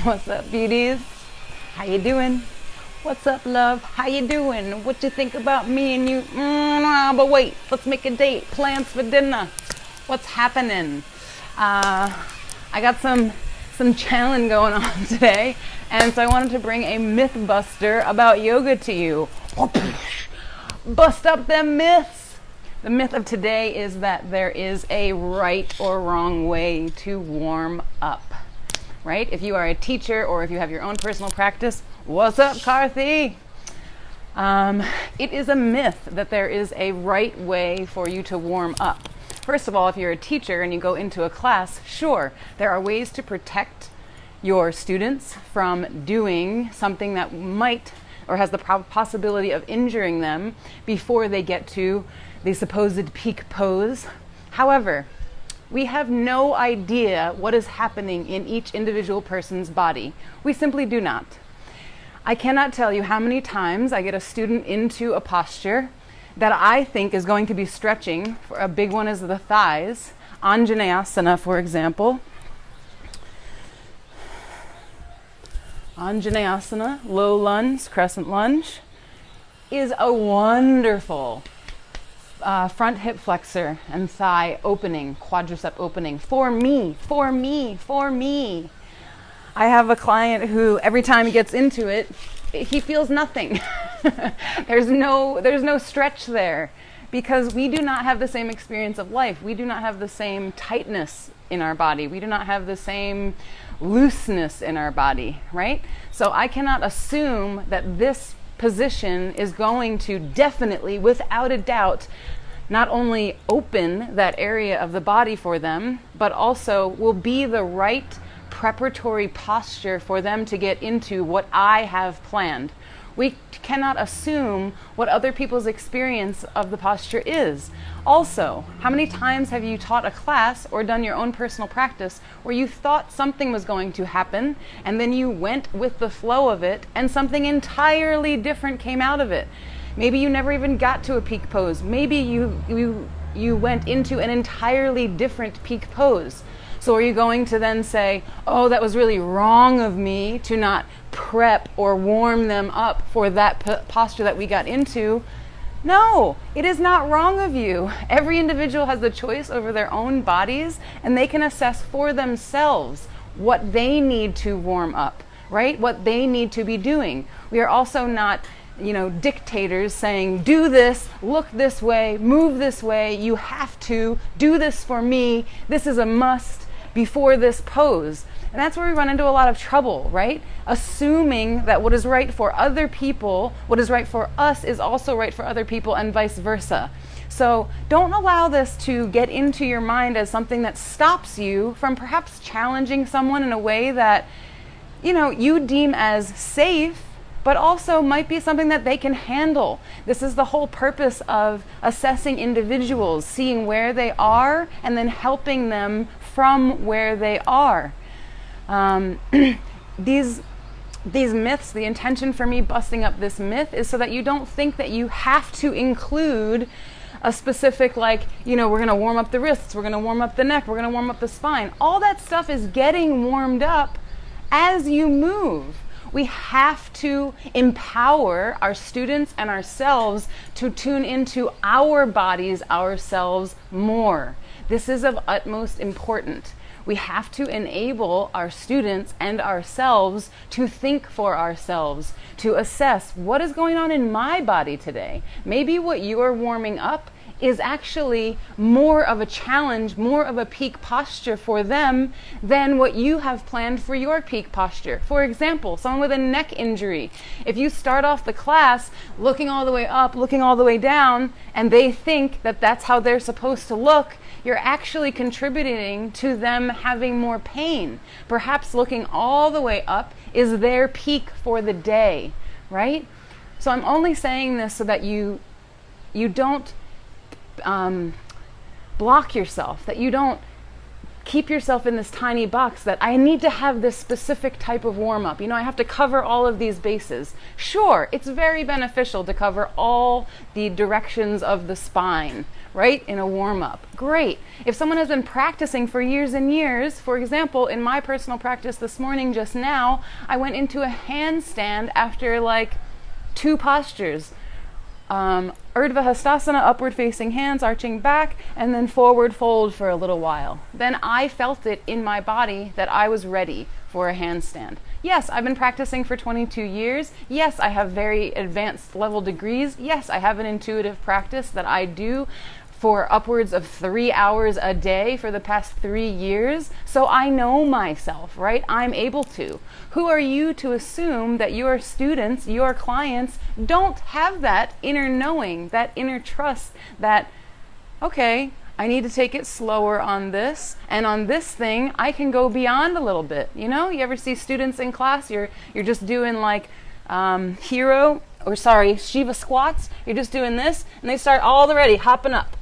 What's up, beauties? How you doing? What's up, love? How you doing? What you think about me and you? But wait, let's make a date. Plans for dinner. What's happening? I got some challenge going on today, and so I wanted to bring a myth buster about yoga to you. Bust up them myths. The myth of today is that there is a right or wrong way to warm up. Right? If you are a teacher or if you have your own personal practice, what's up, Karthi? It is a myth that there is a right way for you to warm up. First of all, if you're a teacher and you go into a class, sure, there are ways to protect your students from doing something that might or has the possibility of injuring them before they get to the supposed peak pose. However, we have no idea what is happening in each individual person's body. We simply do not. I cannot tell you how many times I get a student into a posture that I think is going to be stretching. For a big one is the thighs. Anjaneyasana, for example. Anjaneyasana, low lunge, crescent lunge, is a wonderful front hip flexor and thigh opening, quadricep opening for me. I have a client who every time he gets into it, he feels nothing. There's no stretch there because we do not have the same experience of life. We do not have the same tightness in our body. We do not have the same looseness in our body, right? So I cannot assume that this position is going to definitely, without a doubt, not only open that area of the body for them, but also will be the right preparatory posture for them to get into what I have planned. We cannot assume what other people's experience of the posture is. Also, how many times have you taught a class or done your own personal practice where you thought something was going to happen and then you went with the flow of it and something entirely different came out of it? Maybe you never even got to a peak pose. Maybe you went into an entirely different peak pose. So are you going to then say, oh, that was really wrong of me to not prep or warm them up for that posture that we got into? No, it is not wrong of you. Every individual has the choice over their own bodies, and they can assess for themselves what they need to warm up, right? What they need to be doing. We are also not dictators saying, do this, look this way, move this way, you have to, do this for me, this is a must before this pose. And that's where we run into a lot of trouble, right? Assuming that what is right for other people, what is right for us is also right for other people and vice versa. So don't allow this to get into your mind as something that stops you from perhaps challenging someone in a way that, you deem as safe, but also might be something that they can handle. This is the whole purpose of assessing individuals, seeing where they are and then helping them from where they are. These myths, the intention for me busting up this myth is so that you don't think that you have to include a specific, we're gonna warm up the wrists, we're gonna warm up the neck, we're gonna warm up the spine. All that stuff is getting warmed up as you move. We have to empower our students and ourselves to tune into our bodies, ourselves more. This is of utmost importance. We have to enable our students and ourselves to think for ourselves, to assess what is going on in my body today. Maybe what you are warming up is actually more of a challenge, more of a peak posture for them than what you have planned for your peak posture. For example, someone with a neck injury, if you start off the class looking all the way up, looking all the way down, and they think that that's how they're supposed to look, you're actually contributing to them having more pain. Perhaps looking all the way up is their peak for the day, right? So I'm only saying this so that you don't block yourself, that you don't keep yourself in this tiny box that I need to have this specific type of warm-up. I have to cover all of these bases. Sure, it's very beneficial to cover all the directions of the spine, right, in a warm-up. Great. If someone has been practicing for years and years, for example, in my personal practice this morning, just now, I went into a handstand after like 2 postures. Urdhva Hastasana, upward facing hands, arching back, and then forward fold for a little while. Then I felt it in my body that I was ready for a handstand. Yes, I've been practicing for 22 years. Yes, I have very advanced level degrees. Yes, I have an intuitive practice that I do for upwards of 3 hours a day for the past 3 years. So I know myself, right? I'm able to. Who are you to assume that your students, your clients, don't have that inner knowing, that inner trust that, okay, I need to take it slower on this, and on this thing, I can go beyond a little bit. You ever see students in class, you're just doing like Shiva squats, you're just doing this, and they start already hopping up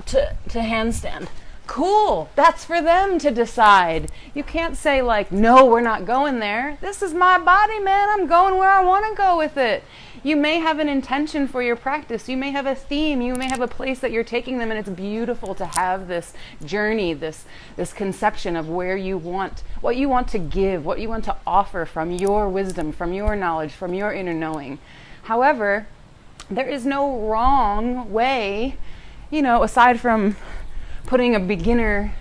to handstand. Cool, that's for them to decide. You can't say like, no, we're not going there. This is my body, man, I'm going where I want to go with it. You may have an intention for your practice. You may have a theme. You may have a place that you're taking them, and it's beautiful to have this journey, this conception of where you want, what you want to give, what you want to offer from your wisdom, from your knowledge, from your inner knowing. However, there is no wrong way, aside from putting a beginner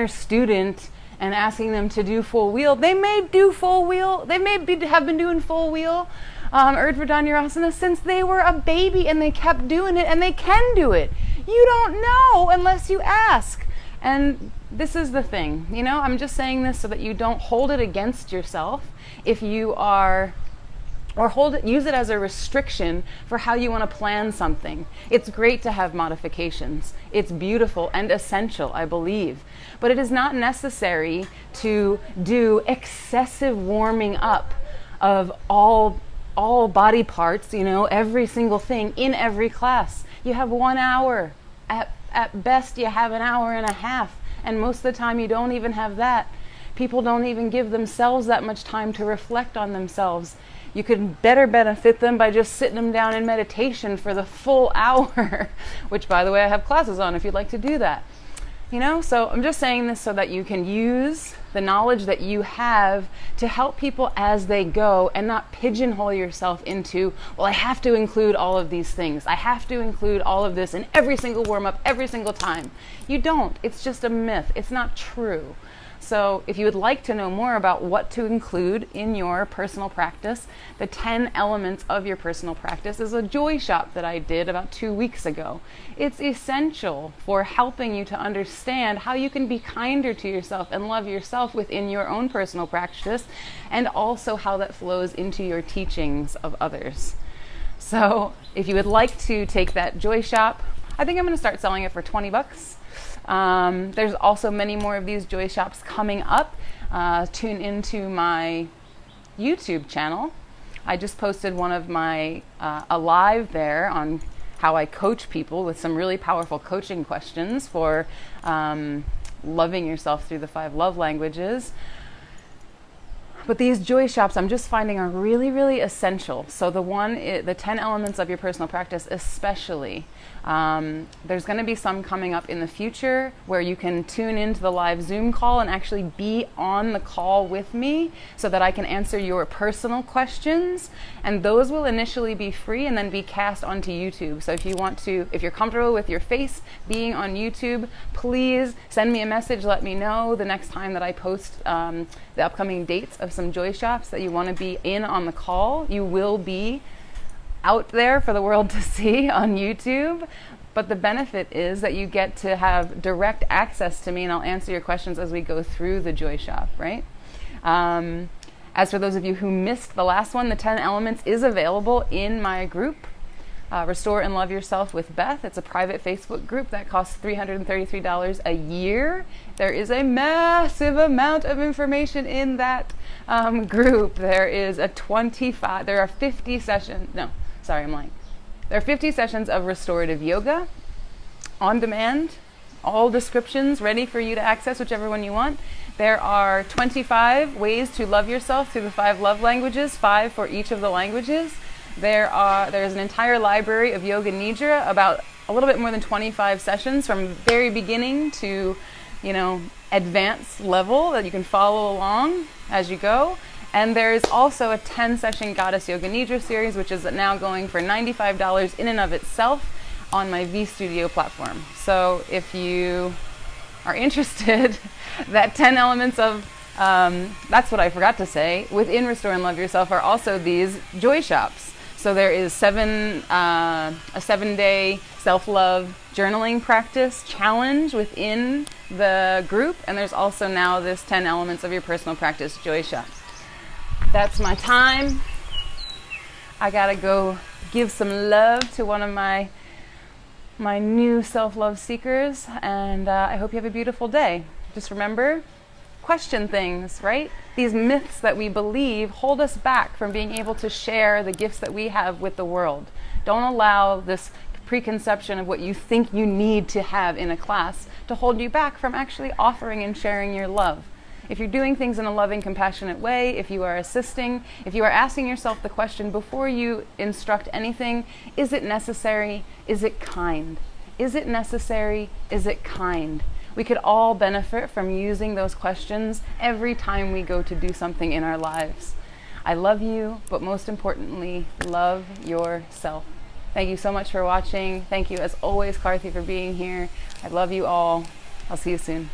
student and asking them to do full wheel. They may do full wheel. They may have been doing full wheel Urdhva Dhanurasana since they were a baby, and they kept doing it, and they can do it. You don't know unless you ask. And this is the thing, I'm just saying this so that you don't hold it against yourself if you are, or use it as a restriction for how you want to plan something. It's great to have modifications. It's beautiful and essential, I believe. But it is not necessary to do excessive warming up of all body parts, every single thing in every class. You have 1 hour. At best, you have an hour and a half. And most of the time, you don't even have that. People don't even give themselves that much time to reflect on themselves. You could better benefit them by just sitting them down in meditation for the full hour, which, by the way, I have classes on if you'd like to do that. So I'm just saying this so that you can use the knowledge that you have to help people as they go, and not pigeonhole yourself into, well, I have to include all of these things. I have to include all of this in every single warm-up, every single time. You don't. It's just a myth. It's not true. So if you would like to know more about what to include in your personal practice, the 10 elements of your personal practice is a joy shop that I did about 2 weeks ago. It's essential for helping you to understand how you can be kinder to yourself and love yourself within your own personal practice, and also how that flows into your teachings of others. So if you would like to take that joy shop, I think I'm going to start selling it for $20. There's also many more of these joy shops coming up. Tune into my YouTube channel. I just posted one of my a live there on how I coach people with some really powerful coaching questions for loving yourself through the 5 love languages. But these joy shops, I'm just finding, are really, really essential. So the 10 elements of your personal practice especially. There's going to be some coming up in the future where you can tune into the live Zoom call and actually be on the call with me so that I can answer your personal questions. And those will initially be free and then be cast onto YouTube. So if you're comfortable with your face being on YouTube, please send me a message. Let me know the next time that I post the upcoming dates of some joy shops that you want to be in on the call. You will be out there for the world to see on YouTube, but the benefit is that you get to have direct access to me, and I'll answer your questions as we go through the joy shop, right? As for those of you who missed the last one, the 10 elements is available in my group, Restore and Love Yourself with Beth. It's a private Facebook group that costs $333 a year. There is a massive amount of information in that group. There are 50 sessions. No, sorry, I'm lying. There are 50 sessions of restorative yoga on demand all descriptions ready for you to access whichever one you want. There are 25 ways to love yourself through the 5 love languages, 5 for each of the languages. There's an entire library of yoga nidra, about a little bit more than 25 sessions from very beginning to, advanced level that you can follow along as you go. And there's also a 10-session Goddess Yoga Nidra series, which is now going for $95 in and of itself on my V-Studio platform. So if you are interested, that 10 elements of, that's what I forgot to say, within Restore and Love Yourself are also these joy shops. So there is a 7-day self-love journaling practice challenge within the group. And there's also now this 10 elements of your personal practice joy shop. That's my time. I gotta go give some love to one of my new self-love seekers, and I hope you have a beautiful day. Just remember, question things, right? These myths that we believe hold us back from being able to share the gifts that we have with the world. Don't allow this preconception of what you think you need to have in a class to hold you back from actually offering and sharing your love. If you're doing things in a loving, compassionate way, if you are assisting, if you are asking yourself the question before you instruct anything, is it necessary? Is it kind? Is it necessary? Is it kind? We could all benefit from using those questions every time we go to do something in our lives. I love you, but most importantly, love yourself. Thank you so much for watching. Thank you, as always, Karthi, for being here. I love you all. I'll see you soon.